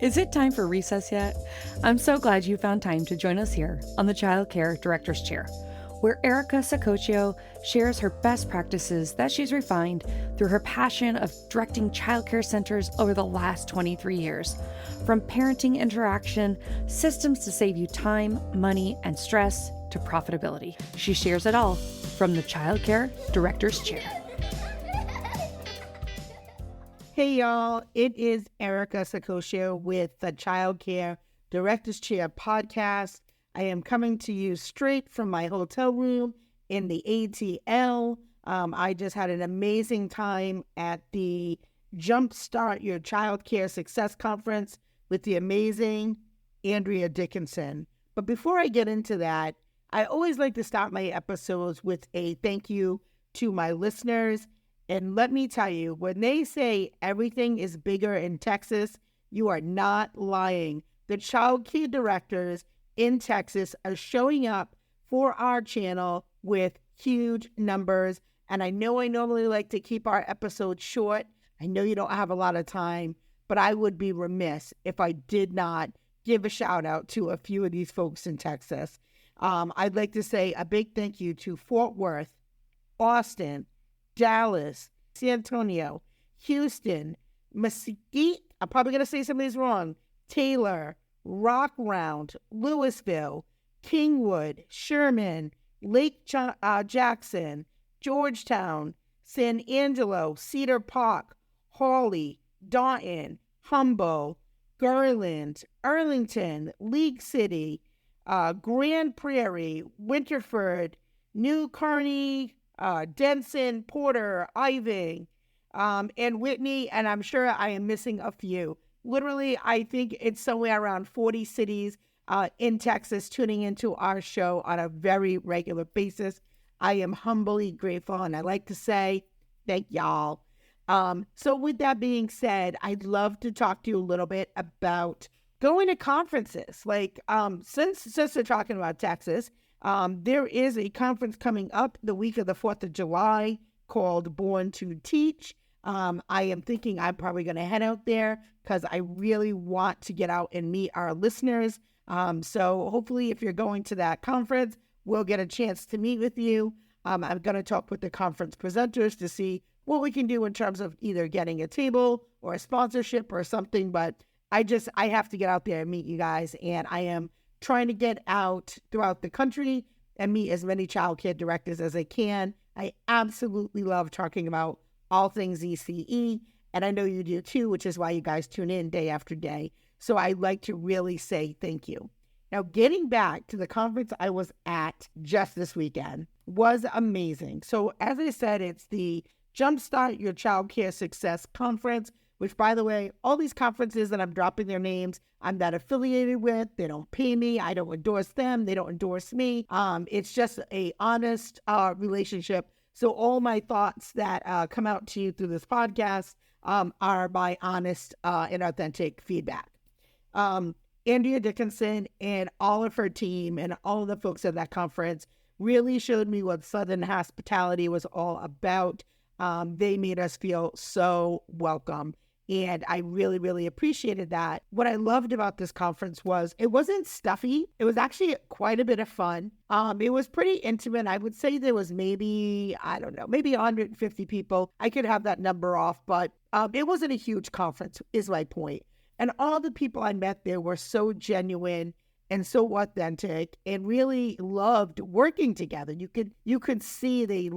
Is it time for recess yet? I'm so glad you found time to join us here on the Childcare Director's Chair, where Erica Sacoccio shares her best practices that she's refined through her passion of directing childcare centers over the last 23 years. From parenting interaction, systems to save you time, money, and stress, to profitability. She shares it all from the Childcare Director's Chair. Hey y'all, it is Erica Sacoccio with the Childcare Director's Chair podcast. I am coming to you straight from my hotel room in the ATL. I just had an amazing time at the Jumpstart Your Childcare Success Conference with the amazing Andrea Dickinson. But before I get into that, I always like to start my episodes with a thank you to my listeners. And let me tell you, when they say everything is bigger in Texas, you are not lying. The child care directors in Texas are showing up for our channel with huge numbers. And I know I normally like to keep our episodes short. I know you don't have a lot of time, but I would be remiss if I did not give a shout out to a few of these folks in Texas. I'd like to say a big thank you to Fort Worth, Austin, Dallas, San Antonio, Houston, Mesquite, I'm probably going to say some of these wrong, Taylor, Rock Round, Louisville, Kingwood, Sherman, Lake Jackson, Georgetown, San Angelo, Cedar Park, Hawley, Daunton, Humboldt, Garland, Arlington, League City, Grand Prairie, Winterford, New Kearney, Denson, Porter, Irving, and Whitney, and I'm sure I am missing a few. Literally, I think it's somewhere around 40 cities in Texas tuning into our show on a very regular basis. I am humbly grateful, and I like to say thank y'all. So with that being said, I'd love to talk to you a little bit about going to conferences. Like, since we're talking about Texas, there is a conference coming up the week of the 4th of July called Born to Teach. I am thinking I'm probably going to head out there because I really want to get out and meet our listeners. So hopefully if you're going to that conference, we'll get a chance to meet with you. I'm going to talk with the conference presenters to see what we can do in terms of either getting a table or a sponsorship or something. But I have to get out there and meet you guys. And I am trying to get out throughout the country and meet as many childcare directors as I can. I absolutely love talking about all things ECE, and I know you do too, which is why you guys tune in day after day. So I'd like to really say thank you. Now, getting back to the conference I was at just this weekend was amazing. So as I said, it's the Jumpstart Your Childcare Success Conference, which, by the way, all these conferences that I'm dropping their names, I'm not affiliated with. They don't pay me. I don't endorse them. They don't endorse me. It's just a honest relationship. So all my thoughts that come out to you through this podcast are my honest and authentic feedback. Andrea Dickinson and all of her team and all of the folks at that conference really showed me what Southern hospitality was all about. They made us feel so welcome. And I really, really appreciated that. What I loved about this conference was it wasn't stuffy. It was actually quite a bit of fun. It was pretty intimate. I would say there was maybe 150 people. I could have that number off, but it wasn't a huge conference is my point. And all the people I met there were so genuine and so authentic and really loved working together. You could see they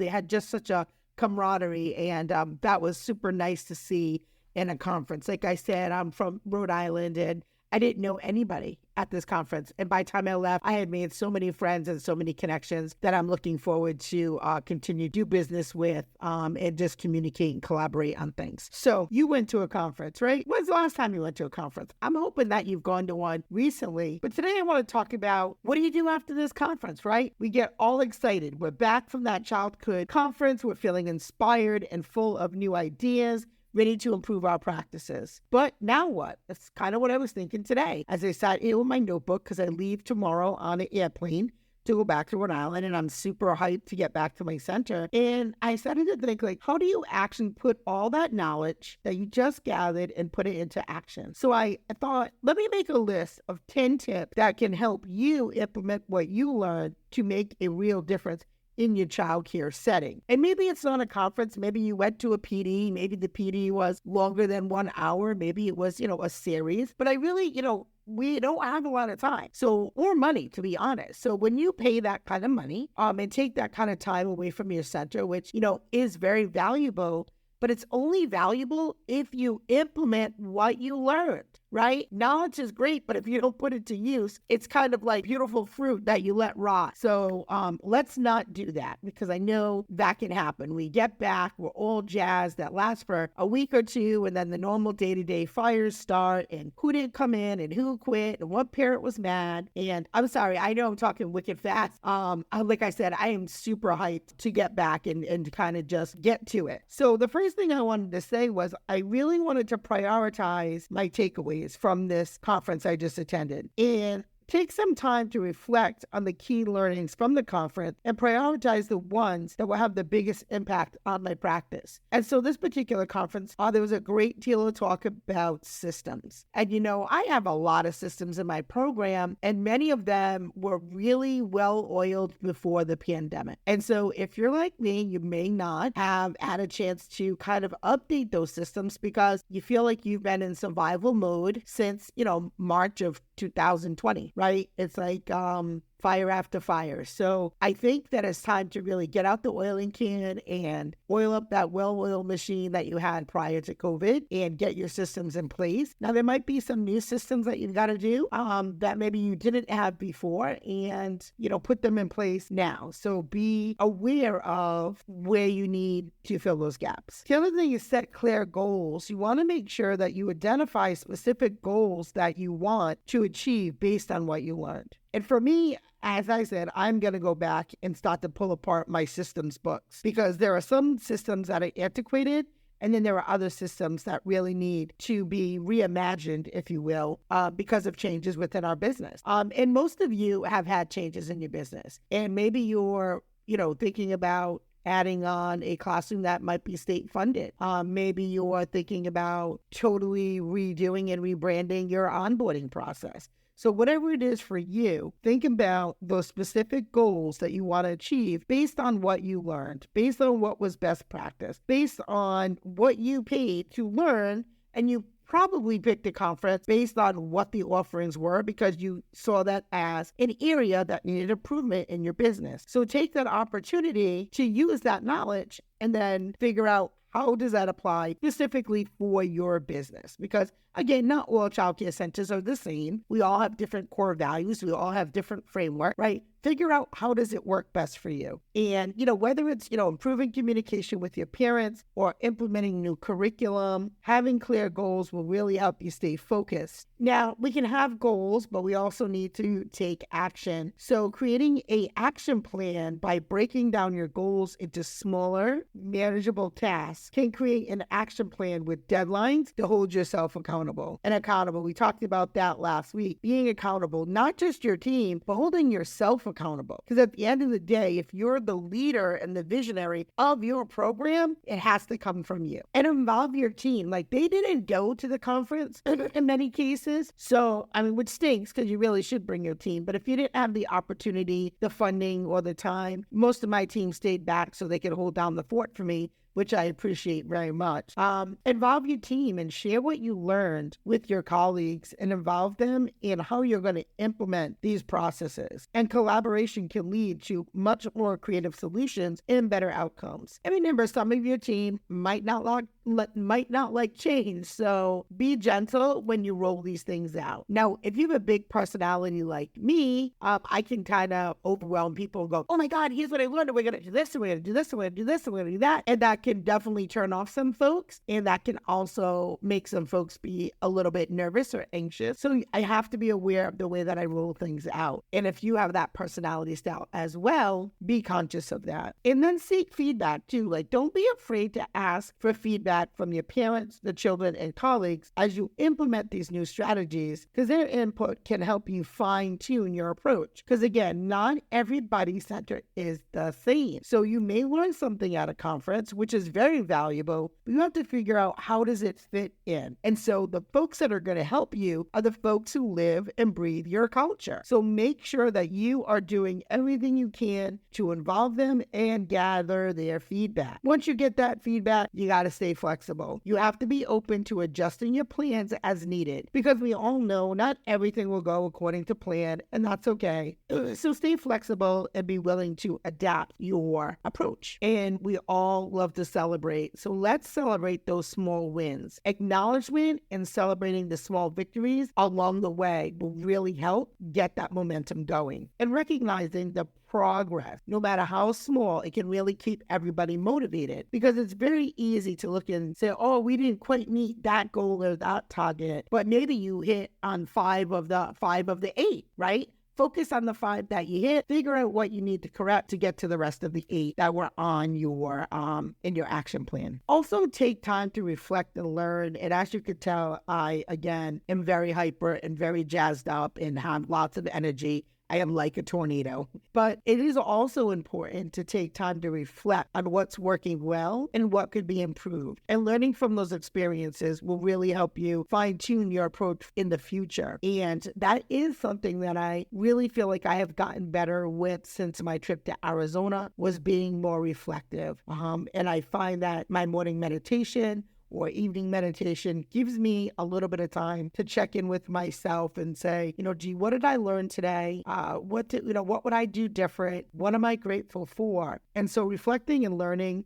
had just such a camaraderie, and that was super nice to see in a conference. Like I said, I'm from Rhode Island, and I didn't know anybody at this conference. And by the time I left, I had made so many friends and so many connections that I'm looking forward to continue to do business with and just communicate and collaborate on things. So you went to a conference, right? When's the last time you went to a conference? I'm hoping that you've gone to one recently. But today I want to talk about what do you do after this conference, right? We get all excited. We're back from that childhood conference. We're feeling inspired and full of new ideas, ready to improve our practices. But now what? That's kind of what I was thinking today as I sat here with my notebook because I leave tomorrow on an airplane to go back to Rhode Island, and I'm super hyped to get back to my center. And I started to think, like, how do you actually put all that knowledge that you just gathered and put it into action? So I thought, let me make a list of 10 tips that can help you implement what you learned to make a real difference in your childcare setting. And maybe it's not a conference. Maybe you went to a PD. Maybe the PD was longer than 1 hour. Maybe it was, a series. But I really, we don't have a lot of time. So, or money, to be honest. So when you pay that kind of money, and take that kind of time away from your center, which, is very valuable, but it's only valuable if you implement what you learned, right? Knowledge is great, but if you don't put it to use, it's kind of like beautiful fruit that you let rot. So let's not do that, because I know that can happen. We get back, we're all jazzed. That lasts for a week or two, and then the normal day-to-day fires start, and who didn't come in, and who quit, and what parent was mad. And I'm sorry, I know I'm talking wicked fast. Like I said, I am super hyped to get back and to kind of just get to it. So the first thing I wanted to say was I really wanted to prioritize my takeaways from this conference I just attended, and take some time to reflect on the key learnings from the conference and prioritize the ones that will have the biggest impact on my practice. And so this particular conference, there was a great deal of talk about systems. And I have a lot of systems in my program, and many of them were really well oiled before the pandemic. And so if you're like me, you may not have had a chance to kind of update those systems because you feel like you've been in survival mode since, March of 2020, right? It's like fire after fire. So I think that it's time to really get out the oiling can and oil up that well-oiled machine that you had prior to COVID and get your systems in place. Now, there might be some new systems that you've got to do that maybe you didn't have before, and, put them in place now. So be aware of where you need to fill those gaps. The other thing is set clear goals. You want to make sure that you identify specific goals that you want to achieve based on what you learned. And for me, as I said, I'm going to go back and start to pull apart my systems books, because there are some systems that are antiquated, and then there are other systems that really need to be reimagined, if you will, because of changes within our business. And most of you have had changes in your business, and maybe you're, thinking about adding on a classroom that might be state funded. Maybe you're thinking about totally redoing and rebranding your onboarding process. So whatever it is for you, think about those specific goals that you want to achieve based on what you learned, based on what was best practice, based on what you paid to learn, and you probably picked a conference based on what the offerings were because you saw that as an area that needed improvement in your business. So take that opportunity to use that knowledge and then figure out how does that apply specifically for your business? Because again, not all childcare centers are the same. We all have different core values. We all have different framework, right? Figure out how does it work best for you. And, whether it's, improving communication with your parents or implementing new curriculum, having clear goals will really help you stay focused. Now, we can have goals, but we also need to take action. So creating an action plan by breaking down your goals into smaller, manageable tasks can create an action plan with deadlines to hold yourself accountable. And accountable, we talked about that last week. Being accountable, not just your team, but holding yourself accountable. Because at the end of the day, if you're the leader and the visionary of your program, it has to come from you. And involve your team. Like, they didn't go to the conference in many cases. So, which stinks because you really should bring your team. But if you didn't have the opportunity, the funding, or the time, most of my team stayed back so they could hold down the fort for me, which I appreciate very much. Involve your team and share what you learned with your colleagues and involve them in how you're going to implement these processes. And collaboration can lead to much more creative solutions and better outcomes. And remember, some of your team might not like change, so be gentle when you roll these things out. Now, if you have a big personality like me, I can kind of overwhelm people and go, oh my God, here's what I learned, and we're going to do this, and we're going to do this, and we're going to do this, and we're going to do that. And that can definitely turn off some folks, and that can also make some folks be a little bit nervous or anxious. So I have to be aware of the way that I roll things out. And if you have that personality style as well, be conscious of that. And then seek feedback too. Like, don't be afraid to ask for feedback feedback from your parents, the children, and colleagues as you implement these new strategies, because their input can help you fine-tune your approach. Because again, not everybody's center is the same. So you may learn something at a conference, which is very valuable, but you have to figure out how does it fit in. And so the folks that are going to help you are the folks who live and breathe your culture. So make sure that you are doing everything you can to involve them and gather their feedback. Once you get that feedback, you got to stay flexible. You have to be open to adjusting your plans as needed, because we all know not everything will go according to plan, and that's okay. So stay flexible and be willing to adapt your approach. And we all love to celebrate. So let's celebrate those small wins. Acknowledgement and celebrating the small victories along the way will really help get that momentum going. And recognizing the progress, no matter how small, it can really keep everybody motivated, because it's very easy to look and say, oh, we didn't quite meet that goal or that target, but maybe you hit on 5 of the 8, right? Focus on the 5 that you hit, figure out what you need to correct to get to the rest of the 8 that were on your in your action plan. Also take time to reflect and learn. And as you could tell, I again am very hyper and very jazzed up and have lots of energy. I am like a tornado. But it is also important to take time to reflect on what's working well and what could be improved. And learning from those experiences will really help you fine-tune your approach in the future. And that is something that I really feel like I have gotten better with since my trip to Arizona, was being more reflective. And I find that my morning meditation or evening meditation gives me a little bit of time to check in with myself and say, gee, what did I learn today? What would I do different? What am I grateful for? And so reflecting and learning,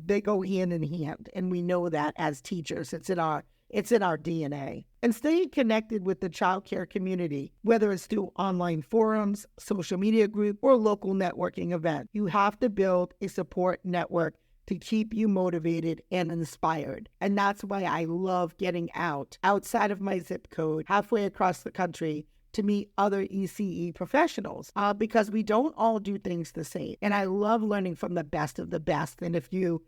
they go hand in hand. And we know that as teachers, it's in our DNA. And staying connected with the childcare community, whether it's through online forums, social media group, or local networking event. You have to build a support network to keep you motivated and inspired. And that's why I love getting outside of my zip code, halfway across the country, to meet other ECE professionals, because we don't all do things the same. And I love learning from the best of the best. And if you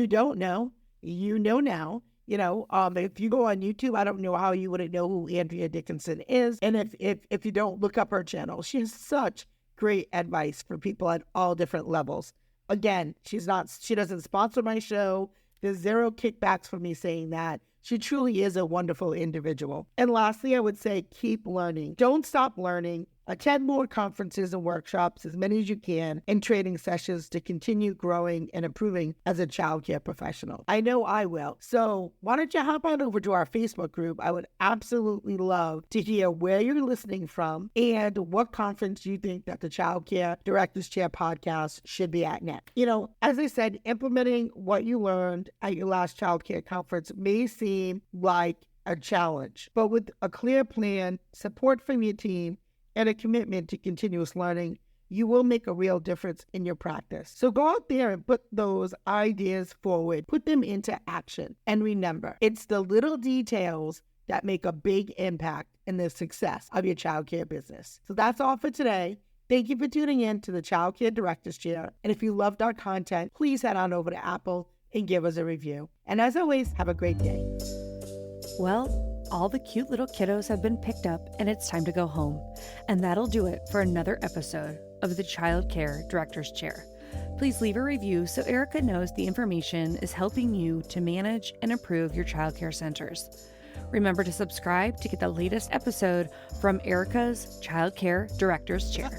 don't know, you know now. If you go on YouTube, I don't know how you wouldn't know who Andrea Dickinson is. And if you don't, look up her channel. She has such great advice for people at all different levels. Again, she doesn't sponsor my show. There's zero kickbacks for me saying that. She truly is a wonderful individual. And lastly, I would say keep learning. Don't stop learning. Attend more conferences and workshops, as many as you can, and training sessions to continue growing and improving as a childcare professional. I know I will. So why don't you hop on over to our Facebook group? I would absolutely love to hear where you're listening from and what conference you think that the Childcare Directors Chair podcast should be at next. As I said, implementing what you learned at your last childcare conference may seem like a challenge, but with a clear plan, support from your team, and a commitment to continuous learning, you will make a real difference in your practice. So go out there and put those ideas forward, put them into action. And remember, it's the little details that make a big impact in the success of your childcare business. So that's all for today. Thank you for tuning in to the Childcare Directors Chair. And if you loved our content, please head on over to Apple and give us a review. And as always, have a great day. Well, all the cute little kiddos have been picked up and it's time to go home. And that'll do it for another episode of the Childcare Director's Chair. Please leave a review so Erica knows the information is helping you to manage and improve your childcare centers. Remember to subscribe to get the latest episode from Erica's Childcare Director's Chair.